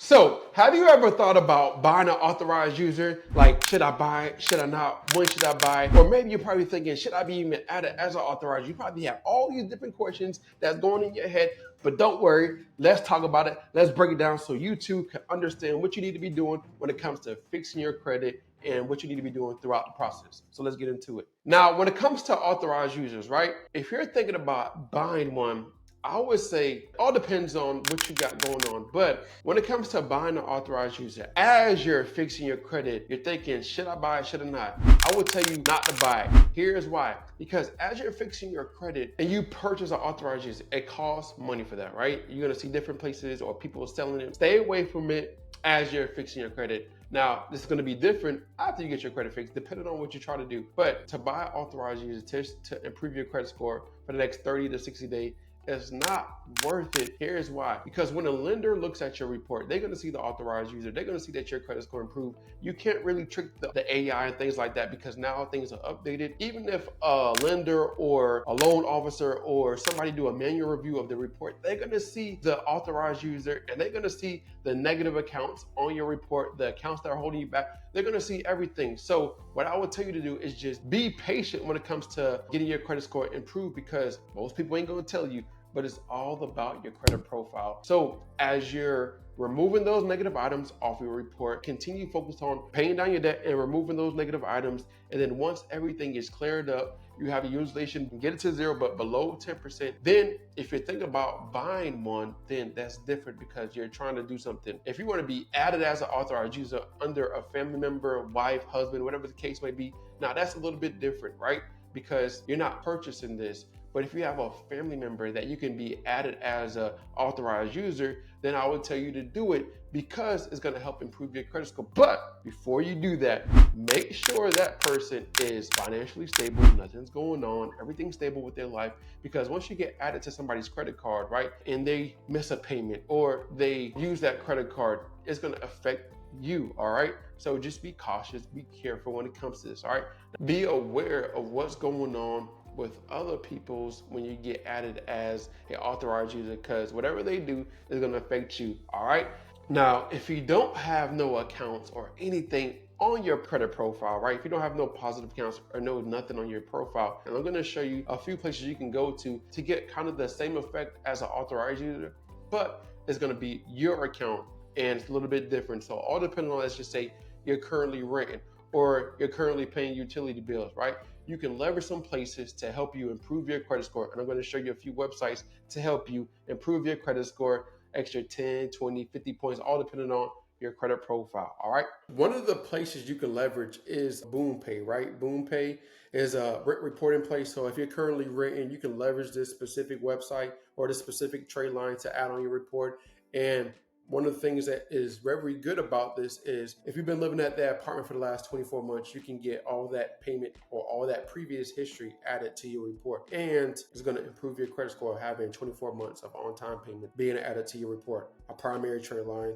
So, have you ever thought about buying an authorized user? Like, should I buy it? Should I not? When should I buy? Or maybe you're probably thinking, should I be even added as an authorized? You probably have all these different questions that's going in your head, but don't worry. Let's talk about it. Let's break it down so you too can understand what you need to be doing when it comes to fixing your credit and what you need to be doing throughout the process. So let's get into it. Now, when it comes to authorized users, right? If you're thinking about buying one, I would say it all depends on what you got going on. But when it comes to buying an authorized user, as you're fixing your credit, you're thinking, should I buy it, should I not? I would tell you not to buy it. Here's why. Because as you're fixing your credit and you purchase an authorized user, it costs money for that, right? You're gonna see different places or people selling it. Stay away from it as you're fixing your credit. Now, this is going to be different after you get your credit fixed, depending on what you try to do. But to buy authorized users to improve your credit score for the next 30 to 60 days, it's not worth it. Here's why. Because when a lender looks at your report, they're going to see the authorized user. They're going to see that your credit score improved. You can't really trick the AI and things like that because now things are updated. Even if a lender or a loan officer or somebody do a manual review of the report, they're going to see the authorized user and they're going to see the negative accounts on your report, the accounts that are holding you back. They're going to see everything. So what I would tell you to do is just be patient when it comes to getting your credit score improved because most people ain't going to tell you, but it's all about your credit profile. So as you're removing those negative items off your report, continue focused on paying down your debt and removing those negative items. And then once everything is cleared up, you have a utilization, get it to zero, but below 10%. Then if you think about buying one, then that's different because you're trying to do something. If you want to be added as an authorized user under a family member, wife, husband, whatever the case may be, now that's a little bit different, right? Because you're not purchasing this. But if you have a family member that you can be added as an authorized user, then I would tell you to do it because it's going to help improve your credit score. But before you do that, make sure that person is financially stable, nothing's going on, everything's stable with their life. Because once you get added to somebody's credit card, right, and they miss a payment or they use that credit card, it's going to affect you, all right? So just be cautious, be careful when it comes to this, all right? Be aware of what's going on with other people's when you get added as an authorized user because whatever they do is going to affect you, all right? Now, if you don't have no accounts or anything on your credit profile, right? If you don't have no positive accounts or no nothing on your profile, and I'm going to show you a few places you can go to get kind of the same effect as an authorized user, but it's going to be your account and it's a little bit different. So all depending on, let's just say you're currently renting or you're currently paying utility bills, right? You can leverage some places to help you improve your credit score. And I'm going to show you a few websites to help you improve your credit score, extra 10, 20, 50 points, all depending on your credit profile. All right. One of the places you can leverage is BoomPay, right? BoomPay is a rent reporting place. So if you're currently renting, you can leverage this specific website or this specific trade line to add on your report. And one of the things that is very good about this is if you've been living at that apartment for the last 24 months, you can get all that payment or all that previous history added to your report. And it's going to improve your credit score having 24 months of on-time payment being added to your report. A primary trade line,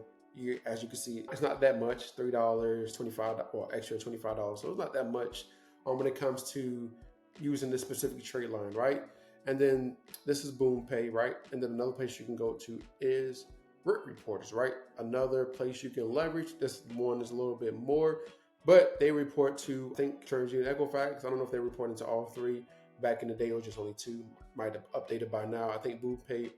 as you can see, it's not that much, $3, $25 or extra $25. So it's not that much when it comes to using this specific trade line, right? And then this is BoomPay, right? And then another place you can go to is rent reporters, right? Another place you can leverage. This one is a little bit more, but they report to, I think, TransUnion, Equifax. I don't know if they're reporting to all three. Back in the day, it was just only two. Might have updated by now. I think BluePay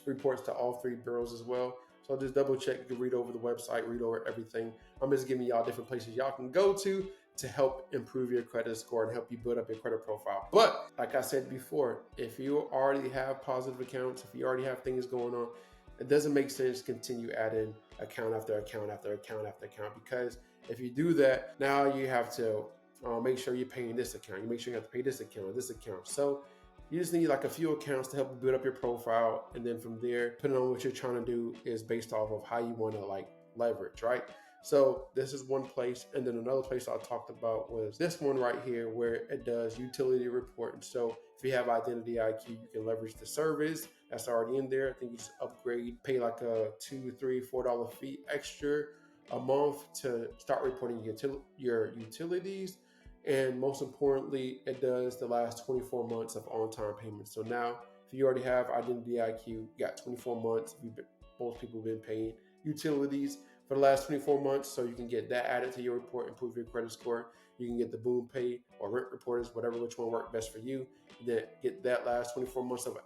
reports to all three bureaus as well. So just double check. You can read over the website, read over everything. I'm just giving y'all different places y'all can go to help improve your credit score and help you build up your credit profile. But like I said before, if you already have positive accounts, if you already have things going on, it doesn't make sense to continue adding account after account after account after account because if you do that, now you have to make sure you're paying this account. You make sure you have to pay this account, this account. So you just need like a few accounts to help you build up your profile. And then from there, depending on what you're trying to do is based off of how you want to like leverage, right? So this is one place. And then another place I talked about was this one right here where it does utility reporting. So if you have Identity IQ, you can leverage the service that's already in there. I think you just upgrade, pay like a $2, $3, $4 fee extra a month to start reporting your utilities. And most importantly, it does the last 24 months of on-time payments. So now, if you already have Identity IQ, you got 24 months. Most people have been paying. utilities for the last 24 months, so you can get that added to your report, improve your credit score. You can get the Boom Pay or Rent Reporters, whatever which one worked best for you. Then get that last 24 months of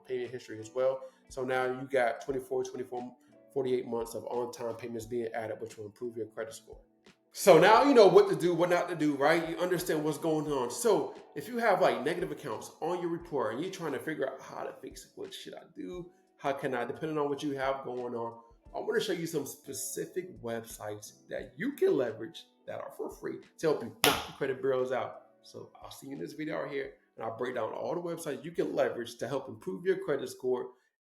payment history as well. So now you got 48 months of on-time payments being added, which will improve your credit score. So now you know what to do, what not to do, right? You understand what's going on. So if you have like negative accounts on your report and you're trying to figure out how to fix it, what should I do? How can I, depending on what you have going on, I want to show you some specific websites that you can leverage that are for free to help you knock the credit bureaus out. So I'll see you in this video right here, and I'll break down all the websites you can leverage to help improve your credit score